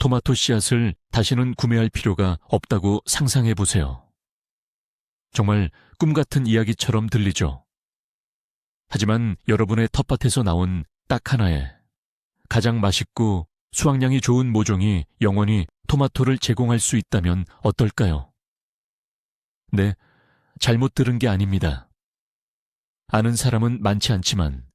토마토 씨앗을 다시는 구매할 필요가 없다고 상상해 보세요. 정말 꿈 같은 이야기처럼 들리죠. 하지만 여러분의 텃밭에서 나온 딱 하나의 가장 맛있고 수확량이 좋은 모종이 영원히 토마토를 제공할 수 있다면 어떨까요? 네, 잘못 들은 게 아닙니다. 아는 사람은 많지 않지만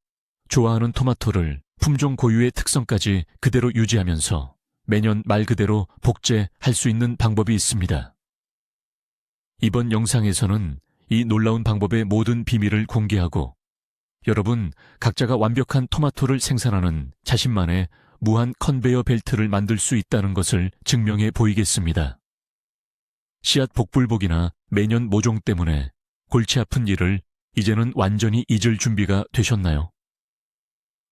좋아하는 토마토를 품종 고유의 특성까지 그대로 유지하면서 매년 말 그대로 복제할 수 있는 방법이 있습니다. 이번 영상에서는 이 놀라운 방법의 모든 비밀을 공개하고 여러분 각자가 완벽한 토마토를 생산하는 자신만의 무한 컨베이어 벨트를 만들 수 있다는 것을 증명해 보이겠습니다. 씨앗 복불복이나 매년 모종 때문에 골치 아픈 일을 이제는 완전히 잊을 준비가 되셨나요?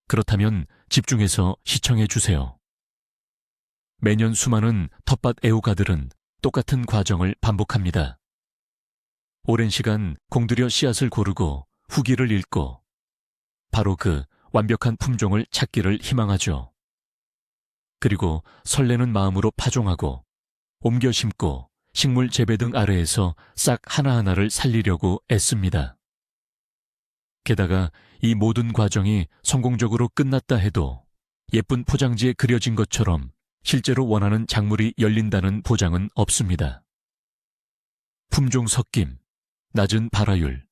그렇다면 집중해서 시청해 주세요. 매년 수많은 텃밭 애호가들은 똑같은 과정을 반복합니다. 오랜 시간 공들여 씨앗을 고르고 후기를 읽고 바로 그 완벽한 품종을 찾기를 희망하죠. 그리고 설레는 마음으로 파종하고 옮겨 심고 식물 재배 등 아래에서 싹 하나하나를 살리려고 애씁니다. 게다가 이 모든 과정이 성공적으로 끝났다 해도 예쁜 포장지에 그려진 것처럼 실제로 원하는 작물이 열린다는 보장은 없습니다. 품종 섞임, 낮은 발화율,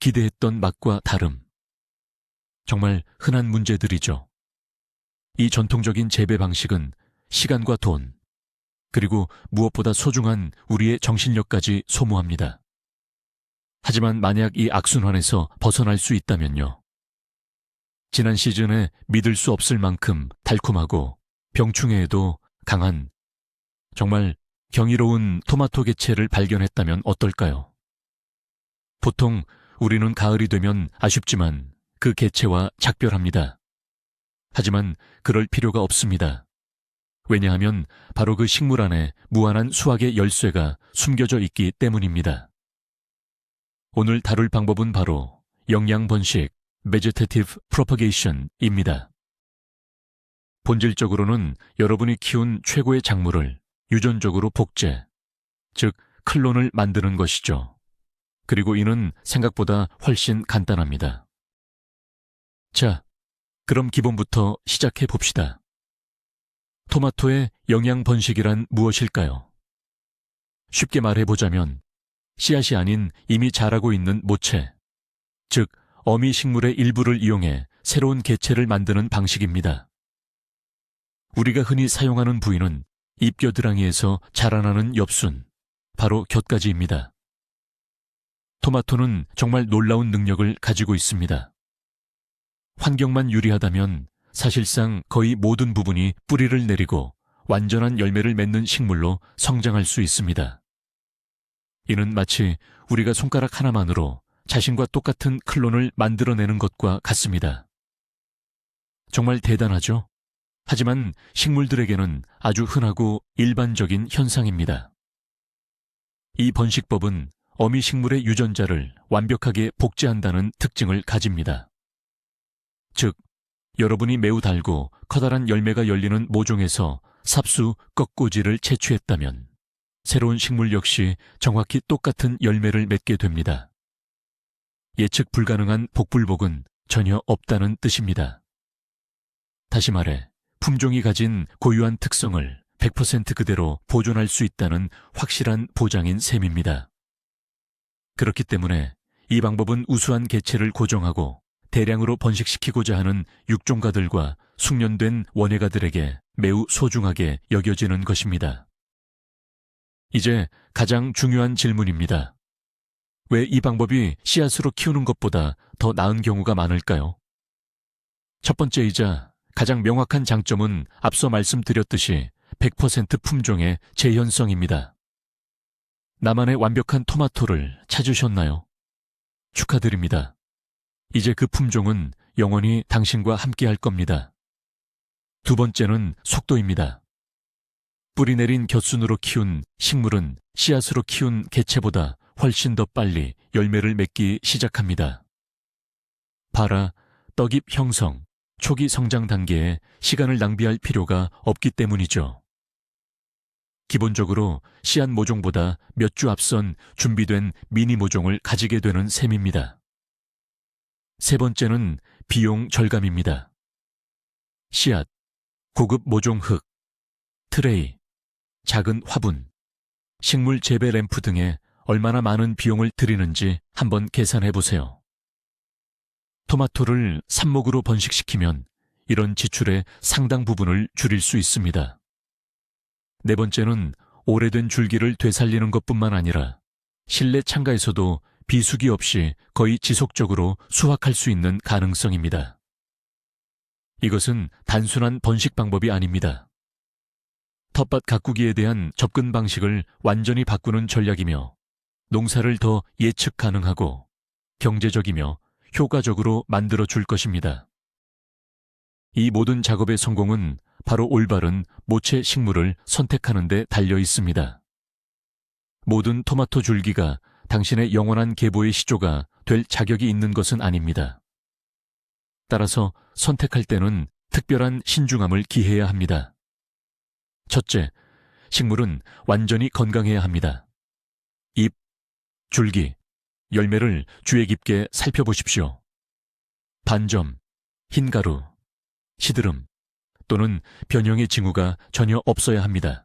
기대했던 맛과 다름. 정말 흔한 문제들이죠. 이 전통적인 재배 방식은 시간과 돈, 그리고 무엇보다 소중한 우리의 정신력까지 소모합니다. 하지만 만약 이 악순환에서 벗어날 수 있다면요. 지난 시즌에 믿을 수 없을 만큼 달콤하고 병충해에도 강한 정말 경이로운 토마토 개체를 발견했다면 어떨까요? 보통 우리는 가을이 되면 아쉽지만 그 개체와 작별합니다. 하지만 그럴 필요가 없습니다. 왜냐하면 바로 그 식물 안에 무한한 수확의 열쇠가 숨겨져 있기 때문입니다. 오늘 다룰 방법은 바로 영양 번식, Vegetative Propagation입니다. 본질적으로는 여러분이 키운 최고의 작물을 유전적으로 복제, 즉 클론을 만드는 것이죠. 그리고 이는 생각보다 훨씬 간단합니다. 자, 그럼 기본부터 시작해 봅시다. 토마토의 영양 번식이란 무엇일까요? 쉽게 말해보자면 씨앗이 아닌 이미 자라고 있는 모체, 즉 어미 식물의 일부를 이용해 새로운 개체를 만드는 방식입니다. 우리가 흔히 사용하는 부위는 잎겨드랑이에서 자라나는 엽순, 바로 곁가지입니다. 토마토는 정말 놀라운 능력을 가지고 있습니다. 환경만 유리하다면 사실상 거의 모든 부분이 뿌리를 내리고 완전한 열매를 맺는 식물로 성장할 수 있습니다. 이는 마치 우리가 손가락 하나만으로 자신과 똑같은 클론을 만들어내는 것과 같습니다. 정말 대단하죠? 하지만 식물들에게는 아주 흔하고 일반적인 현상입니다. 이 번식법은 어미 식물의 유전자를 완벽하게 복제한다는 특징을 가집니다. 즉, 여러분이 매우 달고 커다란 열매가 열리는 모종에서 삽수 꺾꽂이를 채취했다면 새로운 식물 역시 정확히 똑같은 열매를 맺게 됩니다. 예측 불가능한 복불복은 전혀 없다는 뜻입니다. 다시 말해, 품종이 가진 고유한 특성을 100% 그대로 보존할 수 있다는 확실한 보장인 셈입니다. 그렇기 때문에 이 방법은 우수한 개체를 고정하고 대량으로 번식시키고자 하는 육종가들과 숙련된 원예가들에게 매우 소중하게 여겨지는 것입니다. 이제 가장 중요한 질문입니다. 왜 이 방법이 씨앗으로 키우는 것보다 더 나은 경우가 많을까요? 첫 번째이자 가장 명확한 장점은 앞서 말씀드렸듯이 100% 품종의 재현성입니다. 나만의 완벽한 토마토를 찾으셨나요? 축하드립니다. 이제 그 품종은 영원히 당신과 함께 할 겁니다. 두 번째는 속도입니다. 뿌리 내린 곁순으로 키운 식물은 씨앗으로 키운 개체보다 훨씬 더 빨리 열매를 맺기 시작합니다. 발화, 떡잎 형성, 초기 성장 단계에 시간을 낭비할 필요가 없기 때문이죠. 기본적으로 씨앗 모종보다 몇 주 앞선 준비된 미니 모종을 가지게 되는 셈입니다. 세 번째는 비용 절감입니다. 씨앗, 고급 모종 흙, 트레이, 작은 화분, 식물 재배 램프 등에 얼마나 많은 비용을 들이는지 한번 계산해 보세요. 토마토를 삽목으로 번식시키면 이런 지출의 상당 부분을 줄일 수 있습니다. 네 번째는 오래된 줄기를 되살리는 것뿐만 아니라 실내 창가에서도 비수기 없이 거의 지속적으로 수확할 수 있는 가능성입니다. 이것은 단순한 번식 방법이 아닙니다. 텃밭 가꾸기에 대한 접근 방식을 완전히 바꾸는 전략이며 농사를 더 예측 가능하고 경제적이며 효과적으로 만들어 줄 것입니다. 이 모든 작업의 성공은 바로 올바른 모체 식물을 선택하는 데 달려 있습니다. 모든 토마토 줄기가 당신의 영원한 계보의 시조가 될 자격이 있는 것은 아닙니다. 따라서 선택할 때는 특별한 신중함을 기해야 합니다. 첫째, 식물은 완전히 건강해야 합니다. 잎, 줄기, 열매를 주의 깊게 살펴보십시오. 반점, 흰가루, 시드름 또는 변형의 징후가 전혀 없어야 합니다.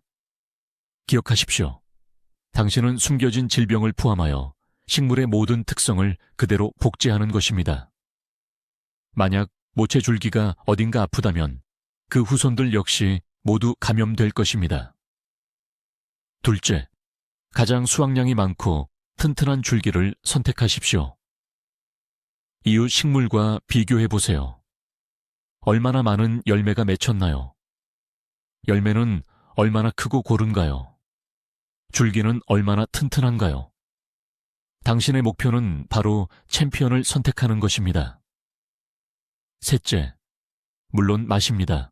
기억하십시오. 당신은 숨겨진 질병을 포함하여 식물의 모든 특성을 그대로 복제하는 것입니다. 만약 모체 줄기가 어딘가 아프다면 그 후손들 역시 모두 감염될 것입니다. 둘째, 가장 수확량이 많고 튼튼한 줄기를 선택하십시오. 이웃 식물과 비교해 보세요. 얼마나 많은 열매가 맺혔나요? 열매는 얼마나 크고 고른가요? 줄기는 얼마나 튼튼한가요? 당신의 목표는 바로 챔피언을 선택하는 것입니다. 셋째, 물론 맛입니다.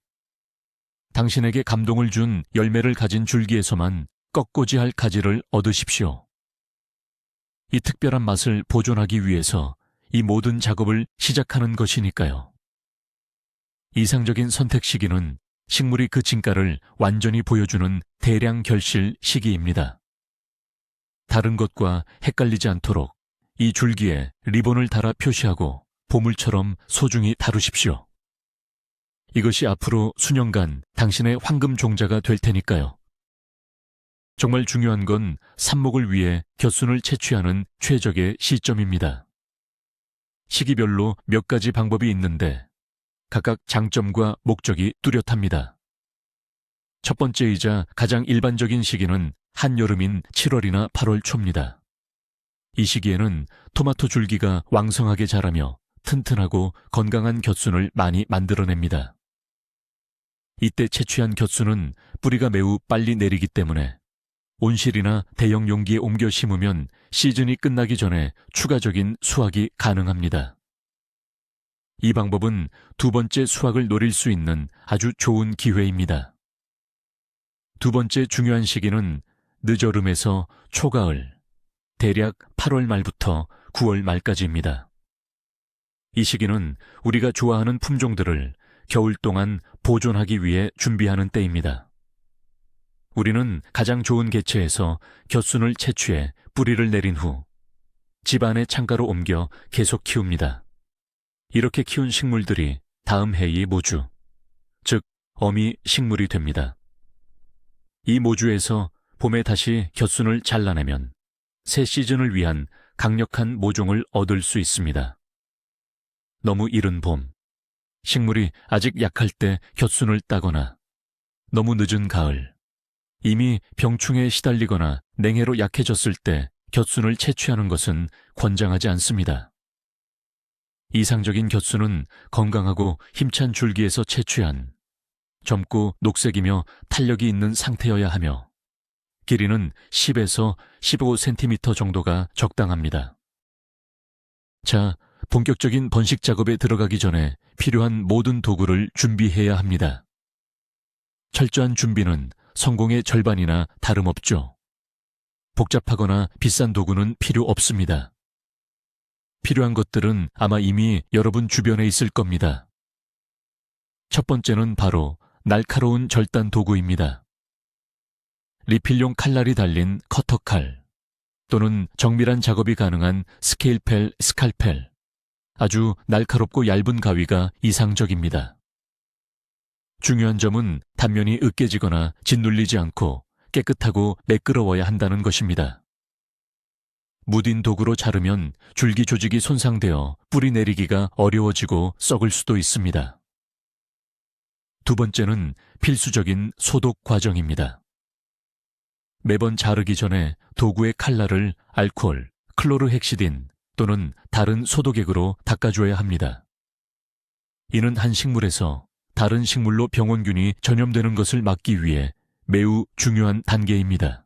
당신에게 감동을 준 열매를 가진 줄기에서만 꺾고지할 가지를 얻으십시오. 이 특별한 맛을 보존하기 위해서 이 모든 작업을 시작하는 것이니까요. 이상적인 선택 시기는 식물이 그 진가를 완전히 보여주는 대량 결실 시기입니다. 다른 것과 헷갈리지 않도록 이 줄기에 리본을 달아 표시하고 보물처럼 소중히 다루십시오. 이것이 앞으로 수년간 당신의 황금 종자가 될 테니까요. 정말 중요한 건 삽목을 위해 겨순을 채취하는 최적의 시점입니다. 시기별로 몇 가지 방법이 있는데 각각 장점과 목적이 뚜렷합니다. 첫 번째이자 가장 일반적인 시기는 한여름인 7월이나 8월 초입니다. 이 시기에는 토마토 줄기가 왕성하게 자라며 튼튼하고 건강한 겨순을 많이 만들어냅니다. 이때 채취한 겨순은 뿌리가 매우 빨리 내리기 때문에 온실이나 대형 용기에 옮겨 심으면 시즌이 끝나기 전에 추가적인 수확이 가능합니다. 이 방법은 두 번째 수확을 노릴 수 있는 아주 좋은 기회입니다. 두 번째 중요한 시기는 늦여름에서 초가을, 대략 8월 말부터 9월 말까지입니다. 이 시기는 우리가 좋아하는 품종들을 겨울 동안 보존하기 위해 준비하는 때입니다. 우리는 가장 좋은 개체에서 겨순을 채취해 뿌리를 내린 후 집안의 창가로 옮겨 계속 키웁니다. 이렇게 키운 식물들이 다음 해의 모주, 즉 어미 식물이 됩니다. 이 모주에서 봄에 다시 겨순을 잘라내면 새 시즌을 위한 강력한 모종을 얻을 수 있습니다. 너무 이른 봄, 식물이 아직 약할 때 겨순을 따거나 너무 늦은 가을, 이미 병충해에 시달리거나 냉해로 약해졌을 때 겨순을 채취하는 것은 권장하지 않습니다. 이상적인 겨순은 건강하고 힘찬 줄기에서 채취한 젊고 녹색이며 탄력이 있는 상태여야 하며 길이는 10에서 15cm 정도가 적당합니다. 자, 본격적인 번식 작업에 들어가기 전에 필요한 모든 도구를 준비해야 합니다. 철저한 준비는 성공의 절반이나 다름없죠. 복잡하거나 비싼 도구는 필요 없습니다. 필요한 것들은 아마 이미 여러분 주변에 있을 겁니다. 첫 번째는 바로 날카로운 절단 도구입니다. 리필용 칼날이 달린 커터칼 또는 정밀한 작업이 가능한 스케일펠, 스칼펠, 아주 날카롭고 얇은 가위가 이상적입니다. 중요한 점은 단면이 으깨지거나 짓눌리지 않고 깨끗하고 매끄러워야 한다는 것입니다. 무딘 도구로 자르면 줄기 조직이 손상되어 뿌리 내리기가 어려워지고 썩을 수도 있습니다. 두 번째는 필수적인 소독 과정입니다. 매번 자르기 전에 도구의 칼날을 알코올, 클로르헥시딘 또는 다른 소독액으로 닦아줘야 합니다. 이는 한 식물에서 다른 식물로 병원균이 전염되는 것을 막기 위해 매우 중요한 단계입니다.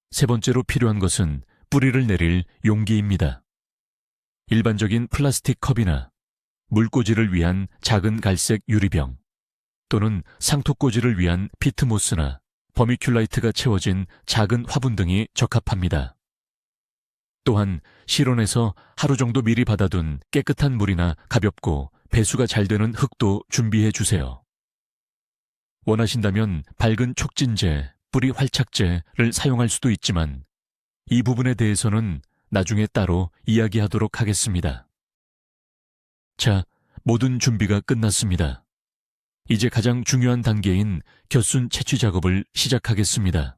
세 번째로 필요한 것은 뿌리를 내릴 용기입니다. 일반적인 플라스틱 컵이나 물꽂이를 위한 작은 갈색 유리병 또는 상토꽂이를 위한 피트모스나 버미큘라이트가 채워진 작은 화분 등이 적합합니다. 또한 실온에서 하루 정도 미리 받아둔 깨끗한 물이나 가볍고 배수가 잘 되는 흙도 준비해 주세요. 원하신다면 밝은 촉진제, 뿌리 활착제를 사용할 수도 있지만 이 부분에 대해서는 나중에 따로 이야기하도록 하겠습니다. 자, 모든 준비가 끝났습니다. 이제 가장 중요한 단계인 곁순 채취 작업을 시작하겠습니다.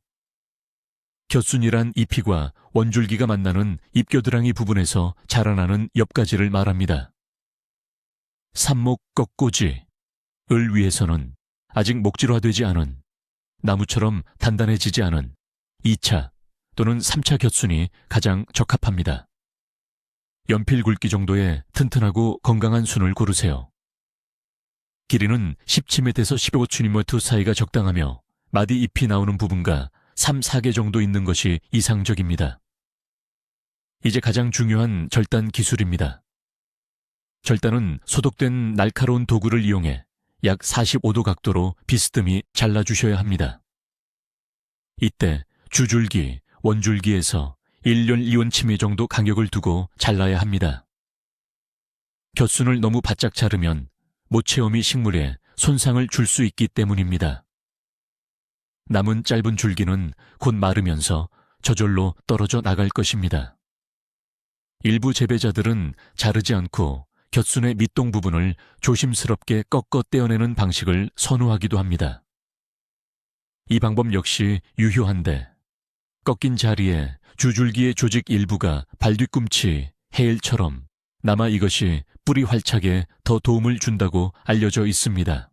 곁순이란 잎이과 원줄기가 만나는 잎겨드랑이 부분에서 자라나는 엽가지를 말합니다. 삽목 꺾꽂이을 위해서는 아직 목질화되지 않은, 나무처럼 단단해지지 않은 2차 또는 3차 곁순이 가장 적합합니다. 연필 굵기 정도의 튼튼하고 건강한 순을 고르세요. 길이는 10cm에서 15cm 사이가 적당하며 마디 잎이 나오는 부분과 3, 4개 정도 있는 것이 이상적입니다. 이제 가장 중요한 절단 기술입니다. 절단은 소독된 날카로운 도구를 이용해 약 45도 각도로 비스듬히 잘라주셔야 합니다. 이때 주줄기, 원줄기에서 1년 2원치미 정도 간격을 두고 잘라야 합니다. 곁순을 너무 바짝 자르면 모체험이 식물에 손상을 줄 수 있기 때문입니다. 남은 짧은 줄기는 곧 마르면서 저절로 떨어져 나갈 것입니다. 일부 재배자들은 자르지 않고 곁순의 밑동 부분을 조심스럽게 꺾어 떼어내는 방식을 선호하기도 합니다. 이 방법 역시 유효한데 꺾인 자리에 주줄기의 조직 일부가 발뒤꿈치, 해일처럼 남아 이것이 뿌리 활착에 더 도움을 준다고 알려져 있습니다.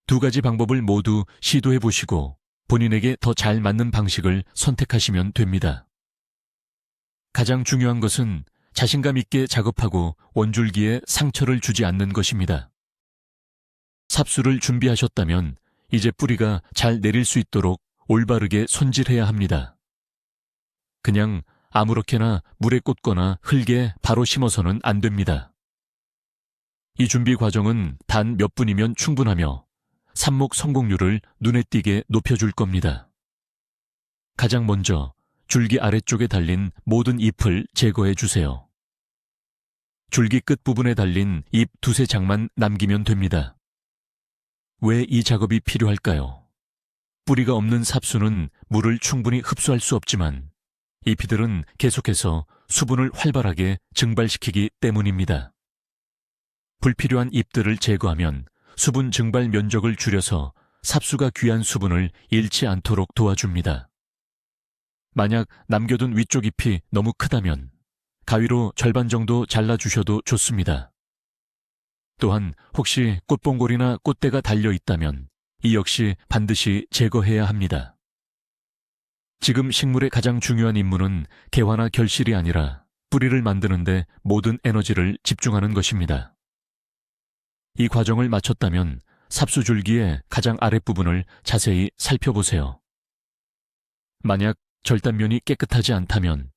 두 가지 방법을 모두 시도해 보시고 본인에게 더 잘 맞는 방식을 선택하시면 됩니다. 가장 중요한 것은 자신감 있게 작업하고 원줄기에 상처를 주지 않는 것입니다. 삽수를 준비하셨다면 이제 뿌리가 잘 내릴 수 있도록 올바르게 손질해야 합니다. 그냥 아무렇게나 물에 꽂거나 흙에 바로 심어서는 안 됩니다. 이 준비 과정은 단 몇 분이면 충분하며 삽목 성공률을 눈에 띄게 높여줄 겁니다. 가장 먼저 줄기 아래쪽에 달린 모든 잎을 제거해 주세요. 줄기 끝 부분에 달린 잎 두세 장만 남기면 됩니다. 왜 이 작업이 필요할까요? 뿌리가 없는 삽수는 물을 충분히 흡수할 수 없지만 잎이들은 계속해서 수분을 활발하게 증발시키기 때문입니다. 불필요한 잎들을 제거하면 수분 증발 면적을 줄여서 삽수가 귀한 수분을 잃지 않도록 도와줍니다. 만약 남겨둔 위쪽 잎이 너무 크다면 가위로 절반 정도 잘라주셔도 좋습니다. 또한 혹시 꽃봉골이나 꽃대가 달려 있다면 이 역시 반드시 제거해야 합니다. 지금 식물의 가장 중요한 임무는 개화나 결실이 아니라 뿌리를 만드는 데 모든 에너지를 집중하는 것입니다. 이 과정을 마쳤다면 삽수줄기의 가장 아랫부분을 자세히 살펴보세요. 만약 절단면이 깨끗하지 않다면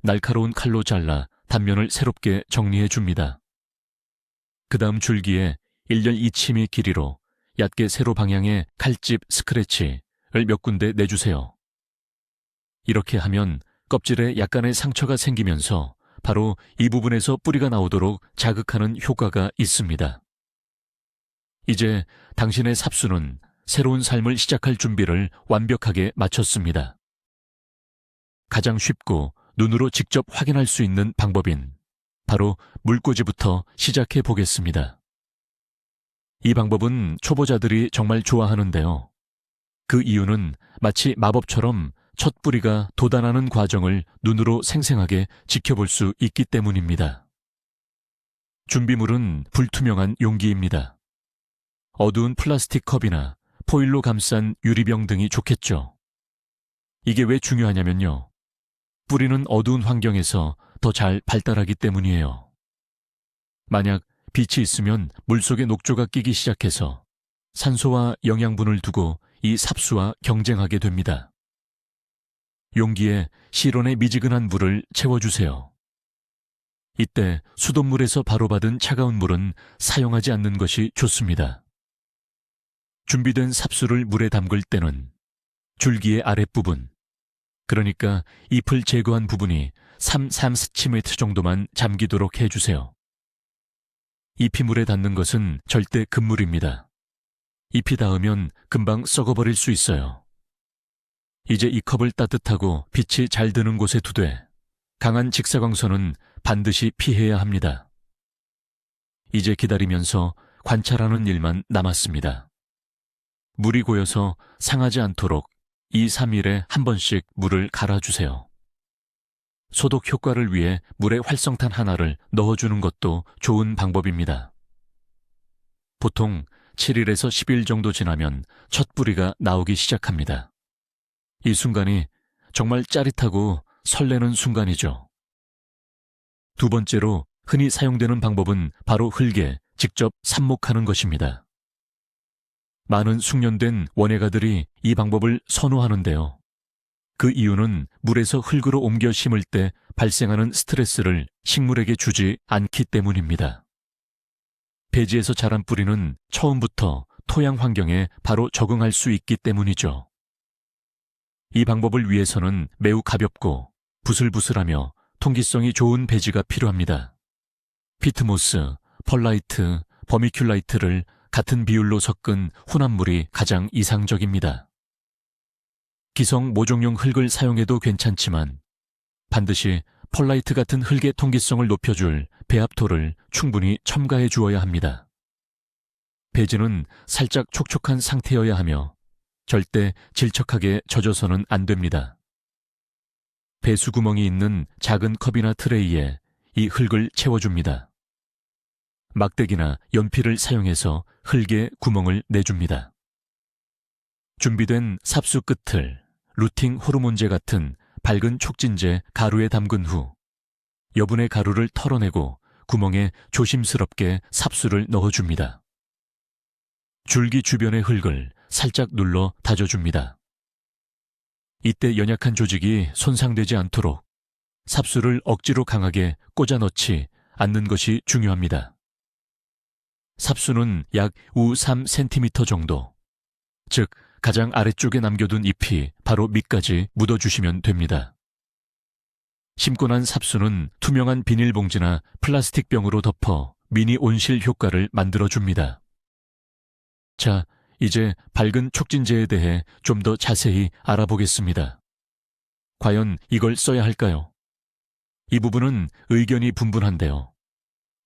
날카로운 칼로 잘라 단면을 새롭게 정리해 줍니다. 그 다음 줄기에 1년 2치미 길이로 얕게 세로 방향의 칼집 스크래치를 몇 군데 내주세요. 이렇게 하면 껍질에 약간의 상처가 생기면서 바로 이 부분에서 뿌리가 나오도록 자극하는 효과가 있습니다. 이제 당신의 삽수는 새로운 삶을 시작할 준비를 완벽하게 마쳤습니다. 가장 쉽고 눈으로 직접 확인할 수 있는 방법인 바로 물꽂이부터 시작해 보겠습니다. 이 방법은 초보자들이 정말 좋아하는데요. 그 이유는 마치 마법처럼 첫 뿌리가 돋아나는 과정을 눈으로 생생하게 지켜볼 수 있기 때문입니다. 준비물은 불투명한 용기입니다. 어두운 플라스틱 컵이나 포일로 감싼 유리병 등이 좋겠죠. 이게 왜 중요하냐면요. 뿌리는 어두운 환경에서 더 잘 발달하기 때문이에요. 만약 빛이 있으면 물속에 녹조가 끼기 시작해서 산소와 영양분을 두고 이 삽수와 경쟁하게 됩니다. 용기에 실온의 미지근한 물을 채워주세요. 이때 수돗물에서 바로 받은 차가운 물은 사용하지 않는 것이 좋습니다. 준비된 삽수를 물에 담글 때는 줄기의 아랫부분, 그러니까 잎을 제거한 부분이 3cm 정도만 잠기도록 해주세요. 잎이 물에 닿는 것은 절대 금물입니다. 잎이 닿으면 금방 썩어버릴 수 있어요. 이제 이 컵을 따뜻하고 빛이 잘 드는 곳에 두되 강한 직사광선은 반드시 피해야 합니다. 이제 기다리면서 관찰하는 일만 남았습니다. 물이 고여서 상하지 않도록 2, 3일에 한 번씩 물을 갈아주세요. 소독 효과를 위해 물에 활성탄 하나를 넣어주는 것도 좋은 방법입니다. 보통 7일에서 10일 정도 지나면 첫 뿌리가 나오기 시작합니다. 이 순간이 정말 짜릿하고 설레는 순간이죠. 두 번째로 흔히 사용되는 방법은 바로 흙에 직접 삽목하는 것입니다. 많은 숙련된 원예가들이 이 방법을 선호하는데요. 그 이유는 물에서 흙으로 옮겨 심을 때 발생하는 스트레스를 식물에게 주지 않기 때문입니다. 배지에서 자란 뿌리는 처음부터 토양 환경에 바로 적응할 수 있기 때문이죠. 이 방법을 위해서는 매우 가볍고 부슬부슬하며 통기성이 좋은 배지가 필요합니다. 피트모스, 펄라이트, 버미큘라이트를 같은 비율로 섞은 혼합물이 가장 이상적입니다. 기성 모종용 흙을 사용해도 괜찮지만 반드시 펄라이트 같은 흙의 통기성을 높여줄 배합토를 충분히 첨가해 주어야 합니다. 배지는 살짝 촉촉한 상태여야 하며 절대 질척하게 젖어서는 안 됩니다. 배수구멍이 있는 작은 컵이나 트레이에 이 흙을 채워줍니다. 막대기나 연필을 사용해서 흙에 구멍을 내줍니다. 준비된 삽수 끝을 루팅 호르몬제 같은 밝은 촉진제 가루에 담근 후 여분의 가루를 털어내고 구멍에 조심스럽게 삽수를 넣어줍니다. 줄기 주변의 흙을 살짝 눌러 다져줍니다. 이때 연약한 조직이 손상되지 않도록 삽수를 억지로 강하게 꽂아 넣지 않는 것이 중요합니다. 삽수는 약 우 3cm 정도, 즉 가장 아래쪽에 남겨둔 잎이 바로 밑까지 묻어주시면 됩니다. 심고 난 삽수는 투명한 비닐봉지나 플라스틱 병으로 덮어 미니 온실 효과를 만들어줍니다. 자, 이제 밝은 촉진제에 대해 좀 더 자세히 알아보겠습니다. 과연 이걸 써야 할까요? 이 부분은 의견이 분분한데요.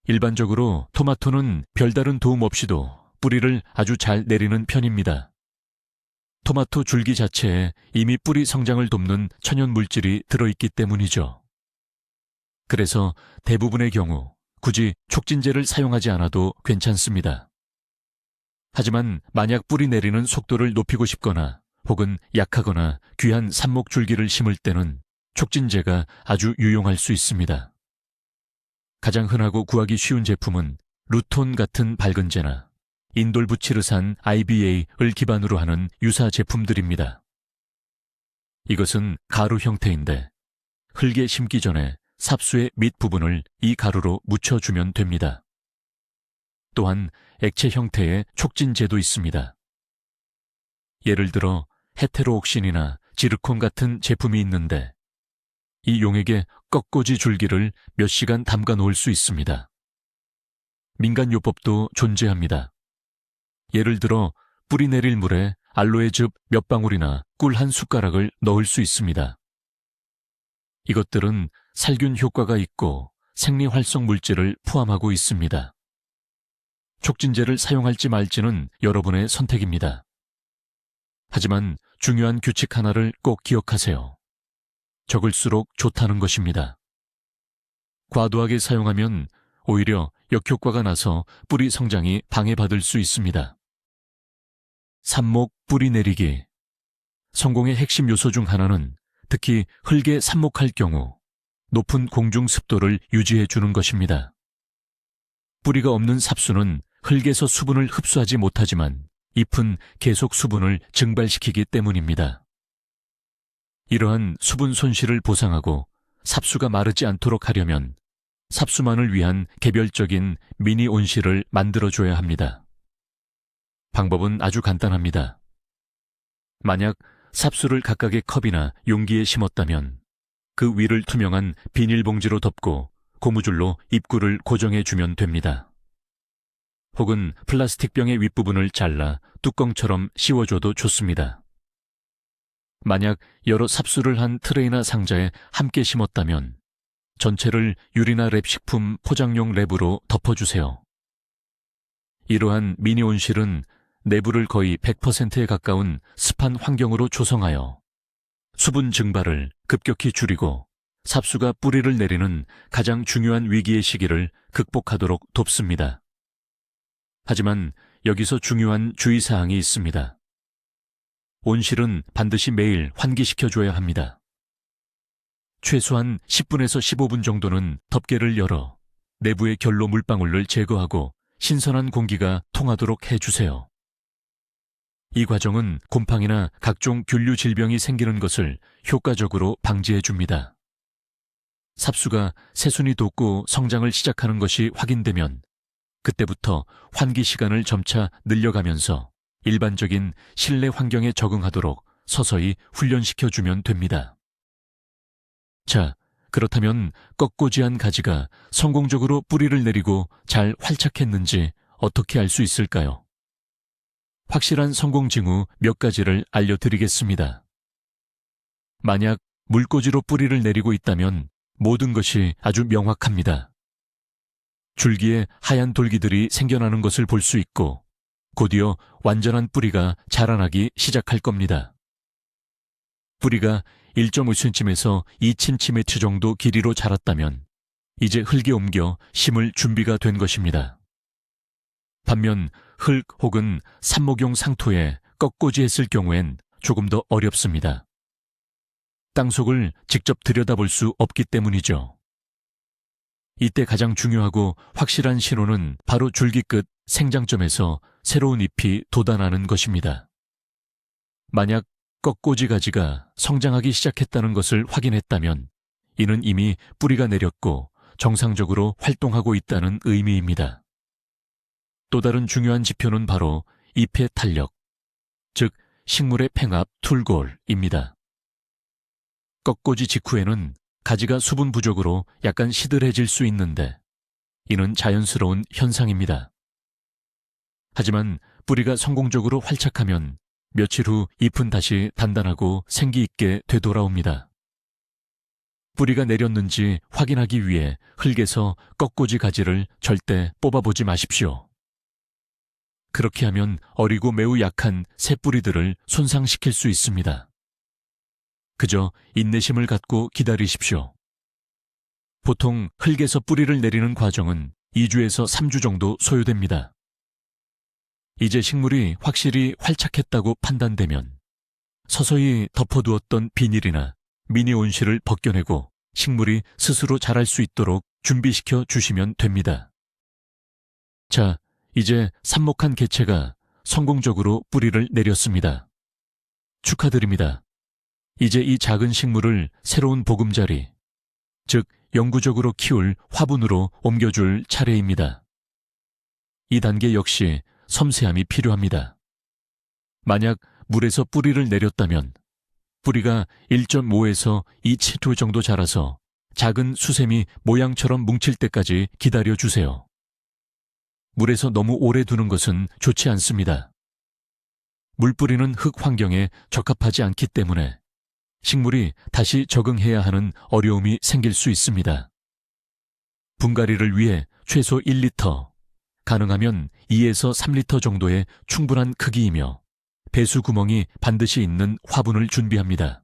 일반적으로 토마토는 별다른 도움 없이도 뿌리를 아주 잘 내리는 편입니다. 토마토 줄기 자체에 이미 뿌리 성장을 돕는 천연 물질이 들어있기 때문이죠. 그래서 대부분의 경우 굳이 촉진제를 사용하지 않아도 괜찮습니다. 하지만 만약 뿌리 내리는 속도를 높이고 싶거나 혹은 약하거나 귀한 삽목 줄기를 심을 때는 촉진제가 아주 유용할 수 있습니다. 가장 흔하고 구하기 쉬운 제품은 루톤 같은 밝은제나 인돌부치르산 IBA를 기반으로 하는 유사 제품들입니다. 이것은 가루 형태인데 흙에 심기 전에 삽수의 밑부분을 이 가루로 묻혀주면 됩니다. 또한 액체 형태의 촉진제도 있습니다. 예를 들어 헤테로옥신이나 지르콘 같은 제품이 있는데 이 용액에 꺾꽂이 줄기를 몇 시간 담가 놓을 수 있습니다. 민간요법도 존재합니다. 예를 들어 뿌리 내릴 물에 알로에즙 몇 방울이나 꿀 한 숟가락을 넣을 수 있습니다. 이것들은 살균 효과가 있고 생리활성 물질을 포함하고 있습니다. 촉진제를 사용할지 말지는 여러분의 선택입니다. 하지만 중요한 규칙 하나를 꼭 기억하세요. 적을수록 좋다는 것입니다. 과도하게 사용하면 오히려 역효과가 나서 뿌리 성장이 방해받을 수 있습니다. 삽목 뿌리 내리기. 성공의 핵심 요소 중 하나는 특히 흙에 삽목할 경우 높은 공중 습도를 유지해 주는 것입니다. 뿌리가 없는 삽수는 흙에서 수분을 흡수하지 못하지만 잎은 계속 수분을 증발시키기 때문입니다. 이러한 수분 손실을 보상하고 삽수가 마르지 않도록 하려면 삽수만을 위한 개별적인 미니 온실을 만들어줘야 합니다. 방법은 아주 간단합니다. 만약 삽수를 각각의 컵이나 용기에 심었다면 그 위를 투명한 비닐봉지로 덮고 고무줄로 입구를 고정해 주면 됩니다. 혹은 플라스틱 병의 윗부분을 잘라 뚜껑처럼 씌워줘도 좋습니다. 만약 여러 삽수를 한 트레이나 상자에 함께 심었다면 전체를 유리나 랩식품 포장용 랩으로 덮어주세요. 이러한 미니 온실은 내부를 거의 100%에 가까운 습한 환경으로 조성하여 수분 증발을 급격히 줄이고 삽수가 뿌리를 내리는 가장 중요한 위기의 시기를 극복하도록 돕습니다. 하지만 여기서 중요한 주의사항이 있습니다. 온실은 반드시 매일 환기시켜줘야 합니다. 최소한 10분에서 15분 정도는 덮개를 열어 내부의 결로 물방울을 제거하고 신선한 공기가 통하도록 해주세요. 이 과정은 곰팡이나 각종 균류 질병이 생기는 것을 효과적으로 방지해줍니다. 삽수가 새순이 돋고 성장을 시작하는 것이 확인되면 그때부터 환기 시간을 점차 늘려가면서 일반적인 실내 환경에 적응하도록 서서히 훈련시켜주면 됩니다. 자, 그렇다면 꺾고지한 가지가 성공적으로 뿌리를 내리고 잘 활착했는지 어떻게 알 수 있을까요? 확실한 성공 징후 몇 가지를 알려드리겠습니다. 만약 물꽂이로 뿌리를 내리고 있다면 모든 것이 아주 명확합니다. 줄기에 하얀 돌기들이 생겨나는 것을 볼 수 있고 곧이어 완전한 뿌리가 자라나기 시작할 겁니다. 뿌리가 1.5cm에서 2cm 정도 길이로 자랐다면 이제 흙에 옮겨 심을 준비가 된 것입니다. 반면 흙 혹은 삽목용 상토에 꺾고지했을 경우엔 조금 더 어렵습니다. 땅속을 직접 들여다볼 수 없기 때문이죠. 이때 가장 중요하고 확실한 신호는 바로 줄기 끝 생장점에서 새로운 잎이 돋아나는 것입니다. 만약 꺾고지 가지가 성장하기 시작했다는 것을 확인했다면 이는 이미 뿌리가 내렸고 정상적으로 활동하고 있다는 의미입니다. 또 다른 중요한 지표는 바로 잎의 탄력, 즉 식물의 팽합 툴골입니다. 꺾고지 직후에는 가지가 수분 부족으로 약간 시들해질 수 있는데 이는 자연스러운 현상입니다. 하지만 뿌리가 성공적으로 활착하면 며칠 후 잎은 다시 단단하고 생기 있게 되돌아옵니다. 뿌리가 내렸는지 확인하기 위해 흙에서 꺾고지 가지를 절대 뽑아보지 마십시오. 그렇게 하면 어리고 매우 약한 새 뿌리들을 손상시킬 수 있습니다. 그저 인내심을 갖고 기다리십시오. 보통 흙에서 뿌리를 내리는 과정은 2주에서 3주 정도 소요됩니다. 이제 식물이 확실히 활착했다고 판단되면 서서히 덮어두었던 비닐이나 미니 온실을 벗겨내고 식물이 스스로 자랄 수 있도록 준비시켜 주시면 됩니다. 자, 이제 삽목한 개체가 성공적으로 뿌리를 내렸습니다. 축하드립니다. 이제 이 작은 식물을 새로운 보금자리, 즉 영구적으로 키울 화분으로 옮겨줄 차례입니다. 이 단계 역시 섬세함이 필요합니다. 만약 물에서 뿌리를 내렸다면 뿌리가 1.5에서 2cm 정도 자라서 작은 수세미 모양처럼 뭉칠 때까지 기다려주세요. 물에서 너무 오래 두는 것은 좋지 않습니다. 물 뿌리는 흙 환경에 적합하지 않기 때문에 식물이 다시 적응해야 하는 어려움이 생길 수 있습니다. 분갈이를 위해 최소 1리터, 가능하면 2에서 3리터 정도의 충분한 크기이며 배수 구멍이 반드시 있는 화분을 준비합니다.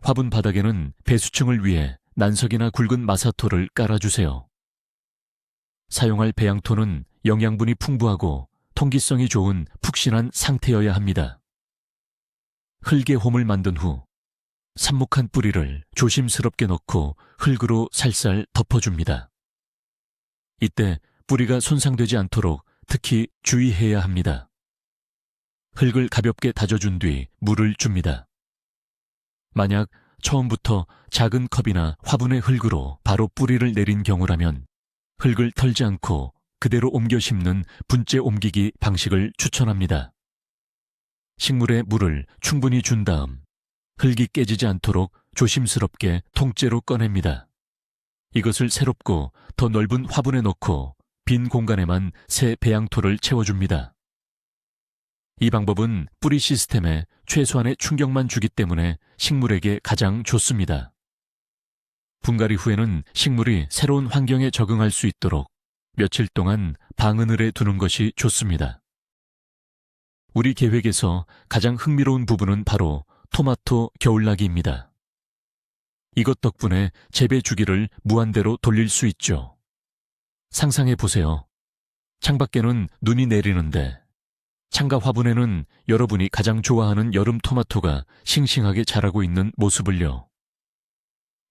화분 바닥에는 배수층을 위해 난석이나 굵은 마사토를 깔아주세요. 사용할 배양토는 영양분이 풍부하고 통기성이 좋은 푹신한 상태여야 합니다. 흙에 홈을 만든 후 삽목한 뿌리를 조심스럽게 넣고 흙으로 살살 덮어줍니다. 이때 뿌리가 손상되지 않도록 특히 주의해야 합니다. 흙을 가볍게 다져준 뒤 물을 줍니다. 만약 처음부터 작은 컵이나 화분의 흙으로 바로 뿌리를 내린 경우라면 흙을 털지 않고 그대로 옮겨 심는 분재 옮기기 방식을 추천합니다. 식물에 물을 충분히 준 다음 흙이 깨지지 않도록 조심스럽게 통째로 꺼냅니다. 이것을 새롭고 더 넓은 화분에 넣고 빈 공간에만 새 배양토를 채워줍니다. 이 방법은 뿌리 시스템에 최소한의 충격만 주기 때문에 식물에게 가장 좋습니다. 분갈이 후에는 식물이 새로운 환경에 적응할 수 있도록 며칠 동안 방으늘에 두는 것이 좋습니다. 우리 계획에서 가장 흥미로운 부분은 바로 토마토 겨울나기입니다. 이것 덕분에 재배 주기를 무한대로 돌릴 수 있죠. 상상해 보세요. 창밖에는 눈이 내리는데 창가 화분에는 여러분이 가장 좋아하는 여름 토마토가 싱싱하게 자라고 있는 모습을요.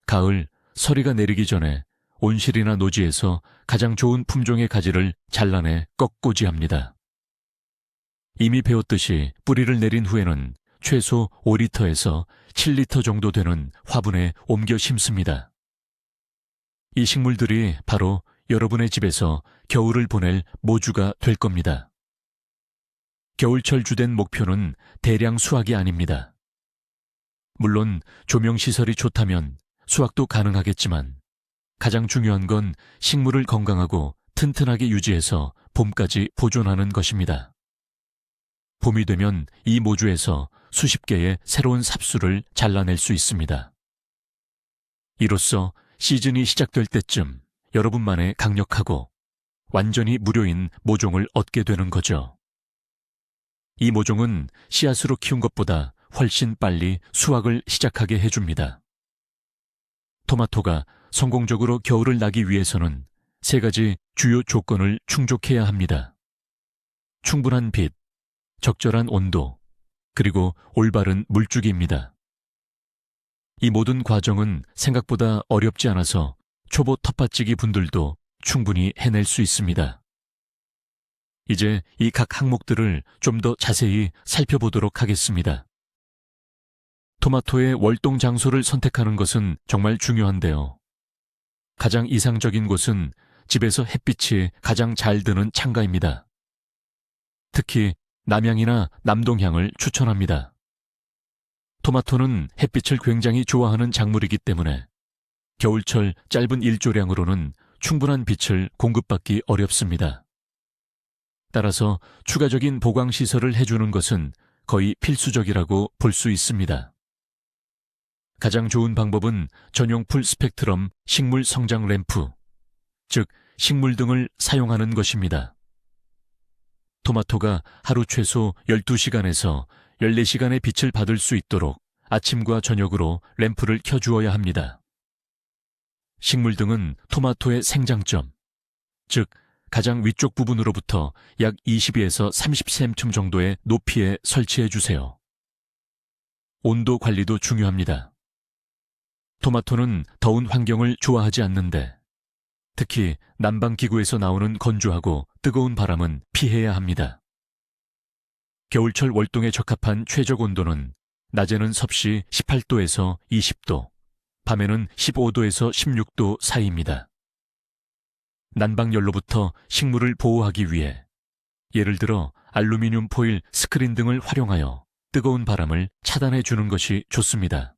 가을, 서리가 내리기 전에 온실이나 노지에서 가장 좋은 품종의 가지를 잘라내 꺾고지합니다. 이미 배웠듯이 뿌리를 내린 후에는 최소 5리터에서 7리터 정도 되는 화분에 옮겨 심습니다. 이 식물들이 바로 여러분의 집에서 겨울을 보낼 모주가 될 겁니다. 겨울철 주된 목표는 대량 수확이 아닙니다. 물론 조명시설이 좋다면 수확도 가능하겠지만 가장 중요한 건 식물을 건강하고 튼튼하게 유지해서 봄까지 보존하는 것입니다. 봄이 되면 이 모주에서 수십 개의 새로운 삽수를 잘라낼 수 있습니다. 이로써 시즌이 시작될 때쯤 여러분만의 강력하고 완전히 무료인 모종을 얻게 되는 거죠. 이 모종은 씨앗으로 키운 것보다 훨씬 빨리 수확을 시작하게 해줍니다. 토마토가 성공적으로 겨울을 나기 위해서는 3가지 주요 조건을 충족해야 합니다. 충분한 빛, 적절한 온도, 그리고 올바른 물주기입니다. 이 모든 과정은 생각보다 어렵지 않아서 초보 텃밭지기 분들도 충분히 해낼 수 있습니다. 이제 이 각 항목들을 좀 더 자세히 살펴보도록 하겠습니다. 토마토의 월동 장소를 선택하는 것은 정말 중요한데요. 가장 이상적인 곳은 집에서 햇빛이 가장 잘 드는 창가입니다. 특히 남향이나 남동향을 추천합니다. 토마토는 햇빛을 굉장히 좋아하는 작물이기 때문에 겨울철 짧은 일조량으로는 충분한 빛을 공급받기 어렵습니다. 따라서 추가적인 보강시설을 해주는 것은 거의 필수적이라고 볼 수 있습니다. 가장 좋은 방법은 전용 풀 스펙트럼 식물 성장 램프, 즉 식물 등을 사용하는 것입니다. 토마토가 하루 최소 12시간에서 14시간의 빛을 받을 수 있도록 아침과 저녁으로 램프를 켜주어야 합니다. 식물 등은 토마토의 생장점, 즉 가장 위쪽 부분으로부터 약 22에서 30cm 정도의 높이에 설치해 주세요. 온도 관리도 중요합니다. 토마토는 더운 환경을 좋아하지 않는데 특히 난방기구에서 나오는 건조하고 뜨거운 바람은 피해야 합니다. 겨울철 월동에 적합한 최적 온도는 낮에는 섭씨 18도에서 20도, 밤에는 15도에서 16도 사이입니다. 난방연로부터 식물을 보호하기 위해 예를 들어 알루미늄 포일 스크린 등을 활용하여 뜨거운 바람을 차단해 주는 것이 좋습니다.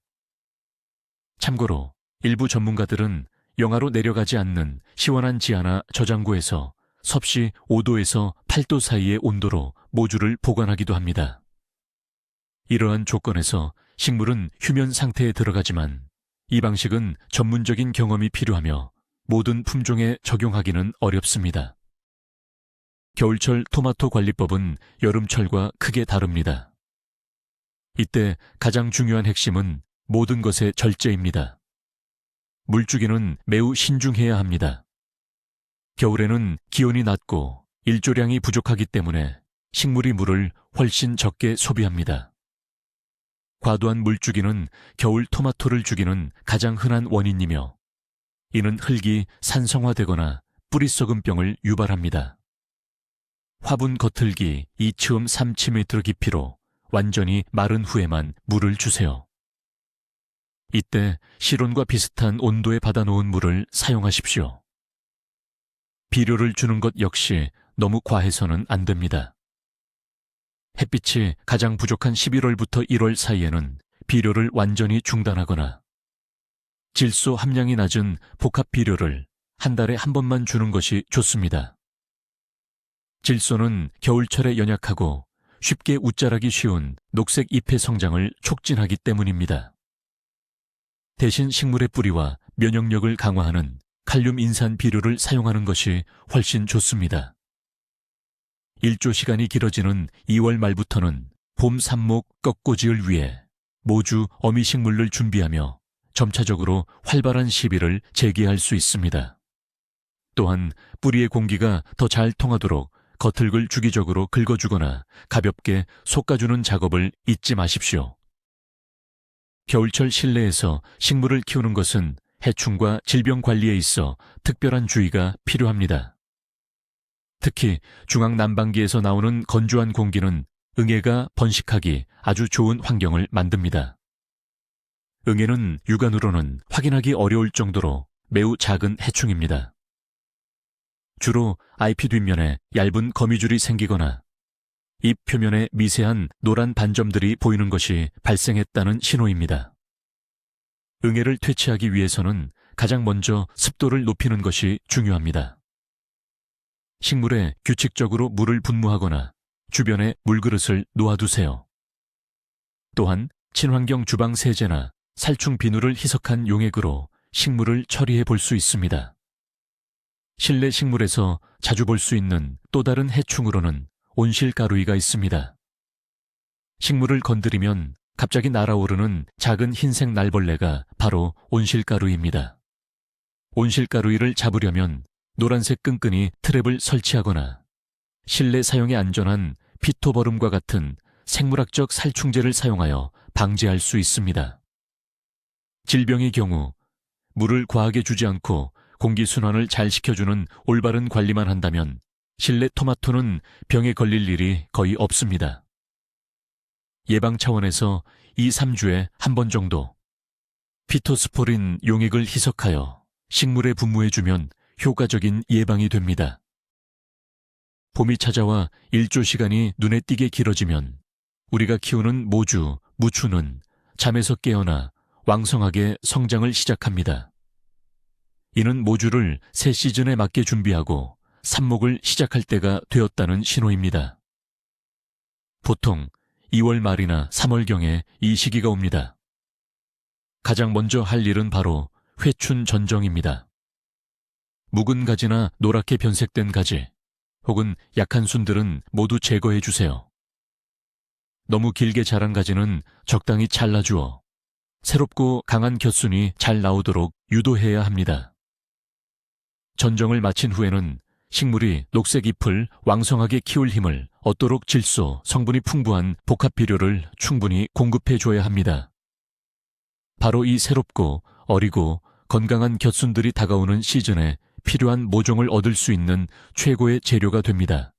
참고로 일부 전문가들은 영하로 내려가지 않는 시원한 지하나 저장고에서 섭씨 5도에서 8도 사이의 온도로 모주를 보관하기도 합니다. 이러한 조건에서 식물은 휴면 상태에 들어가지만 이 방식은 전문적인 경험이 필요하며 모든 품종에 적용하기는 어렵습니다. 겨울철 토마토 관리법은 여름철과 크게 다릅니다. 이때 가장 중요한 핵심은 모든 것의 절제입니다. 물주기는 매우 신중해야 합니다. 겨울에는 기온이 낮고 일조량이 부족하기 때문에 식물이 물을 훨씬 적게 소비합니다. 과도한 물주기는 겨울 토마토를 죽이는 가장 흔한 원인이며 이는 흙이 산성화되거나 뿌리썩은병을 유발합니다. 화분 겉흙이 2.3cm 깊이로 완전히 마른 후에만 물을 주세요. 이때 실온과 비슷한 온도에 받아놓은 물을 사용하십시오. 비료를 주는 것 역시 너무 과해서는 안 됩니다. 햇빛이 가장 부족한 11월부터 1월 사이에는 비료를 완전히 중단하거나 질소 함량이 낮은 복합 비료를 한 달에 한 번만 주는 것이 좋습니다. 질소는 겨울철에 연약하고 쉽게 웃자라기 쉬운 녹색 잎의 성장을 촉진하기 때문입니다. 대신 식물의 뿌리와 면역력을 강화하는 칼륨 인산 비료를 사용하는 것이 훨씬 좋습니다. 일조 시간이 길어지는 2월 말부터는 봄 삽목 꺾고지을 위해 모주 어미식물을 준비하며 점차적으로 활발한 시비를 재개할 수 있습니다. 또한 뿌리의 공기가 더 잘 통하도록 겉흙을 주기적으로 긁어주거나 가볍게 솎아주는 작업을 잊지 마십시오. 겨울철 실내에서 식물을 키우는 것은 해충과 질병 관리에 있어 특별한 주의가 필요합니다. 특히 중앙난방기에서 나오는 건조한 공기는 응애가 번식하기 아주 좋은 환경을 만듭니다. 응애는 육안으로는 확인하기 어려울 정도로 매우 작은 해충입니다. 주로 잎 뒷면에 얇은 거미줄이 생기거나 잎 표면에 미세한 노란 반점들이 보이는 것이 발생했다는 신호입니다. 응애를 퇴치하기 위해서는 가장 먼저 습도를 높이는 것이 중요합니다. 식물에 규칙적으로 물을 분무하거나 주변에 물그릇을 놓아두세요. 또한 친환경 주방 세제나 살충 비누를 희석한 용액으로 식물을 처리해 볼 수 있습니다. 실내 식물에서 자주 볼 수 있는 또 다른 해충으로는 온실가루이가 있습니다. 식물을 건드리면 갑자기 날아오르는 작은 흰색 날벌레가 바로 온실가루입니다. 온실가루이를 잡으려면 노란색 끈끈이 트랩을 설치하거나 실내 사용에 안전한 피토버름과 같은 생물학적 살충제를 사용하여 방지할 수 있습니다. 질병의 경우 물을 과하게 주지 않고 공기순환을 잘 시켜주는 올바른 관리만 한다면 실내 토마토는 병에 걸릴 일이 거의 없습니다. 예방 차원에서 2, 3주에 한 번 정도 피토스포린 용액을 희석하여 식물에 분무해주면 효과적인 예방이 됩니다. 봄이 찾아와 일조 시간이 눈에 띄게 길어지면 우리가 키우는 모주, 무추는 잠에서 깨어나 왕성하게 성장을 시작합니다. 이는 모주를 새 시즌에 맞게 준비하고 삽목을 시작할 때가 되었다는 신호입니다. 보통 2월 말이나 3월경에 이 시기가 옵니다. 가장 먼저 할 일은 바로 회춘 전정입니다. 묵은 가지나 노랗게 변색된 가지, 혹은 약한 순들은 모두 제거해 주세요. 너무 길게 자란 가지는 적당히 잘라주어 새롭고 강한 곁순이 잘 나오도록 유도해야 합니다. 전정을 마친 후에는 식물이 녹색 잎을 왕성하게 키울 힘을 얻도록 질소, 성분이 풍부한 복합 비료를 충분히 공급해 줘야 합니다. 바로 이 새롭고 어리고 건강한 곁순들이 다가오는 시즌에 필요한 모종을 얻을 수 있는 최고의 재료가 됩니다.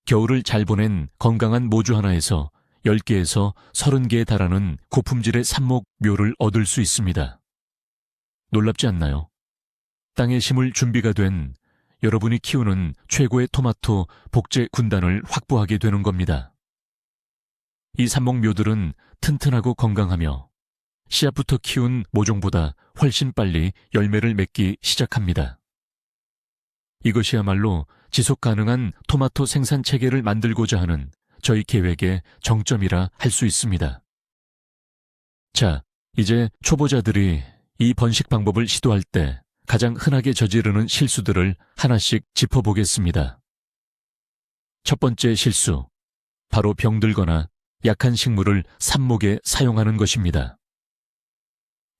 겨울을 잘 보낸 건강한 모주 하나에서 10개에서 30개에 달하는 고품질의 삽목 묘를 얻을 수 있습니다. 놀랍지 않나요? 땅에 심을 준비가 된 여러분이 키우는 최고의 토마토 복제 군단을 확보하게 되는 겁니다. 이 삽목 묘들은 튼튼하고 건강하며 씨앗부터 키운 모종보다 훨씬 빨리 열매를 맺기 시작합니다. 이것이야말로 지속 가능한 토마토 생산 체계를 만들고자 하는 저희 계획의 정점이라 할 수 있습니다. 자, 이제 초보자들이 이 번식 방법을 시도할 때 가장 흔하게 저지르는 실수들을 하나씩 짚어보겠습니다. 첫 번째 실수, 바로 병들거나 약한 식물을 삽목에 사용하는 것입니다.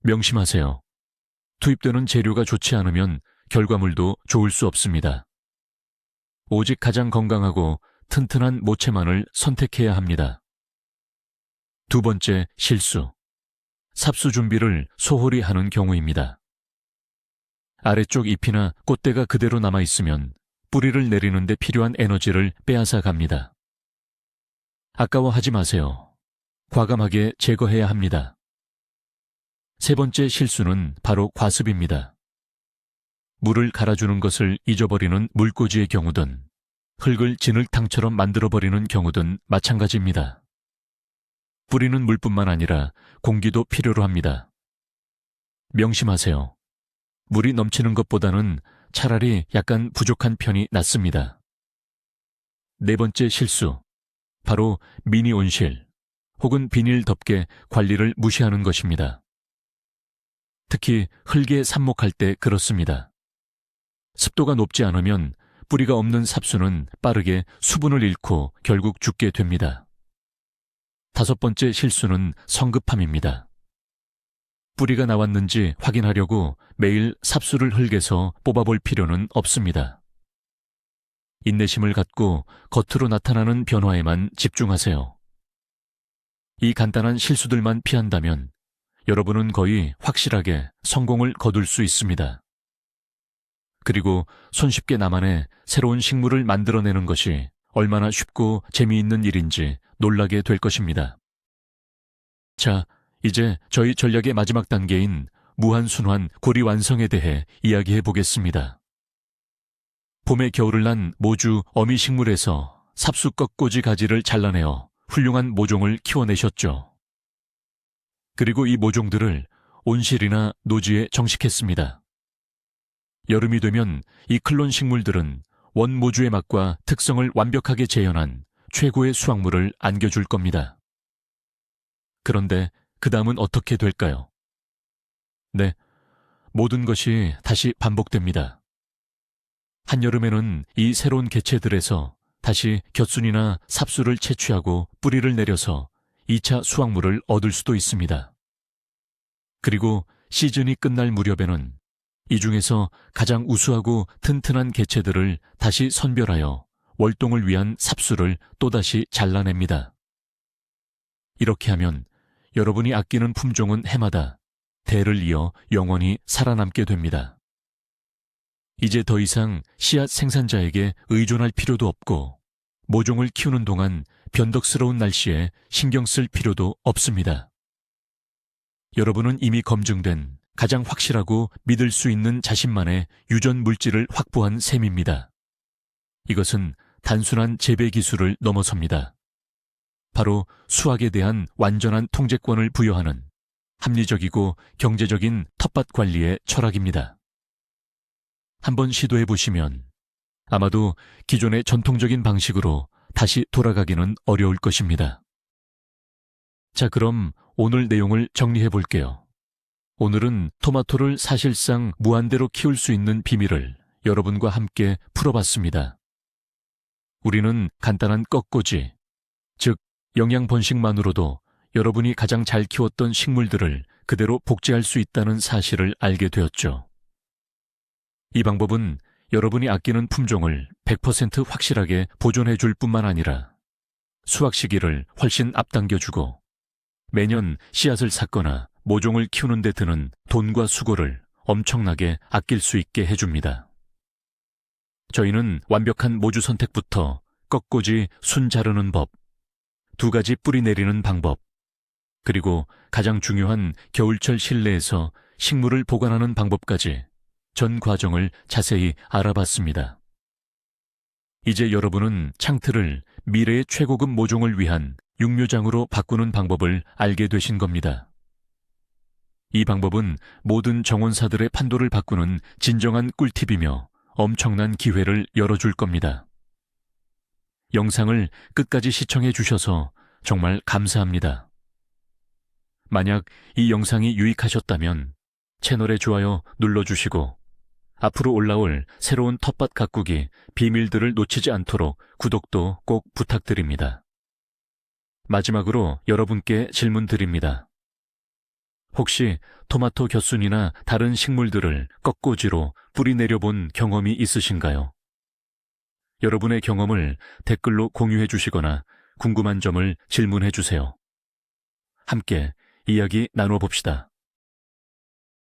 명심하세요. 투입되는 재료가 좋지 않으면 결과물도 좋을 수 없습니다. 오직 가장 건강하고 튼튼한 모체만을 선택해야 합니다. 두 번째 실수, 삽수 준비를 소홀히 하는 경우입니다. 아래쪽 잎이나 꽃대가 그대로 남아있으면 뿌리를 내리는 데 필요한 에너지를 빼앗아 갑니다. 아까워하지 마세요. 과감하게 제거해야 합니다. 세 번째 실수는 바로 과습입니다. 물을 갈아주는 것을 잊어버리는 물꽂이의 경우든 흙을 진흙탕처럼 만들어버리는 경우든 마찬가지입니다. 뿌리는 물뿐만 아니라 공기도 필요로 합니다. 명심하세요. 물이 넘치는 것보다는 차라리 약간 부족한 편이 낫습니다. 네 번째 실수, 바로 미니 온실 혹은 비닐 덮개 관리를 무시하는 것입니다. 특히 흙에 삽목할 때 그렇습니다. 습도가 높지 않으면 뿌리가 없는 삽수는 빠르게 수분을 잃고 결국 죽게 됩니다. 다섯 번째 실수는 성급함입니다. 뿌리가 나왔는지 확인하려고 매일 삽수를 흙에서 뽑아볼 필요는 없습니다. 인내심을 갖고 겉으로 나타나는 변화에만 집중하세요. 이 간단한 실수들만 피한다면 여러분은 거의 확실하게 성공을 거둘 수 있습니다. 그리고 손쉽게 나만의 새로운 식물을 만들어내는 것이 얼마나 쉽고 재미있는 일인지 놀라게 될 것입니다. 자, 이제 저희 전략의 마지막 단계인 무한순환 고리 완성에 대해 이야기해 보겠습니다. 봄에 겨울을 난 모주 어미식물에서 삽수 꺾꽂이 가지를 잘라내어 훌륭한 모종을 키워내셨죠. 그리고 이 모종들을 온실이나 노지에 정식했습니다. 여름이 되면 이 클론 식물들은 원모주의 맛과 특성을 완벽하게 재현한 최고의 수확물을 안겨줄 겁니다. 그런데 그 다음은 어떻게 될까요? 네, 모든 것이 다시 반복됩니다. 한여름에는 이 새로운 개체들에서 다시 곁순이나 삽수를 채취하고 뿌리를 내려서 2차 수확물을 얻을 수도 있습니다. 그리고 시즌이 끝날 무렵에는 이 중에서 가장 우수하고 튼튼한 개체들을 다시 선별하여 월동을 위한 삽수를 또다시 잘라냅니다. 이렇게 하면 여러분이 아끼는 품종은 해마다 대를 이어 영원히 살아남게 됩니다. 이제 더 이상 씨앗 생산자에게 의존할 필요도 없고 모종을 키우는 동안 변덕스러운 날씨에 신경 쓸 필요도 없습니다. 여러분은 이미 검증된 가장 확실하고 믿을 수 있는 자신만의 유전 물질을 확보한 셈입니다. 이것은 단순한 재배 기술을 넘어섭니다. 바로 수확에 대한 완전한 통제권을 부여하는 합리적이고 경제적인 텃밭 관리의 철학입니다. 한번 시도해 보시면 아마도 기존의 전통적인 방식으로 다시 돌아가기는 어려울 것입니다. 자, 그럼 오늘 내용을 정리해 볼게요. 오늘은 토마토를 사실상 무한대로 키울 수 있는 비밀을 여러분과 함께 풀어봤습니다. 우리는 간단한 꺾꽂이, 즉 영양 번식만으로도 여러분이 가장 잘 키웠던 식물들을 그대로 복제할 수 있다는 사실을 알게 되었죠. 이 방법은 여러분이 아끼는 품종을 100% 확실하게 보존해 줄 뿐만 아니라 수확 시기를 훨씬 앞당겨주고 매년 씨앗을 샀거나 모종을 키우는 데 드는 돈과 수고를 엄청나게 아낄 수 있게 해줍니다. 저희는 완벽한 모주 선택부터 꺾꽂이 순 자르는 법, 2가지 뿌리 내리는 방법, 그리고 가장 중요한 겨울철 실내에서 식물을 보관하는 방법까지 전 과정을 자세히 알아봤습니다. 이제 여러분은 창틀을 미래의 최고급 모종을 위한 육묘장으로 바꾸는 방법을 알게 되신 겁니다. 이 방법은 모든 정원사들의 판도를 바꾸는 진정한 꿀팁이며 엄청난 기회를 열어줄 겁니다. 영상을 끝까지 시청해 주셔서 정말 감사합니다. 만약 이 영상이 유익하셨다면 채널에 좋아요 눌러주시고 앞으로 올라올 새로운 텃밭 가꾸기 비밀들을 놓치지 않도록 구독도 꼭 부탁드립니다. 마지막으로 여러분께 질문 드립니다. 혹시 토마토 겨순이나 다른 식물들을 꺾꽂이로 뿌리 내려본 경험이 있으신가요? 여러분의 경험을 댓글로 공유해 주시거나 궁금한 점을 질문해 주세요. 함께 이야기 나눠봅시다.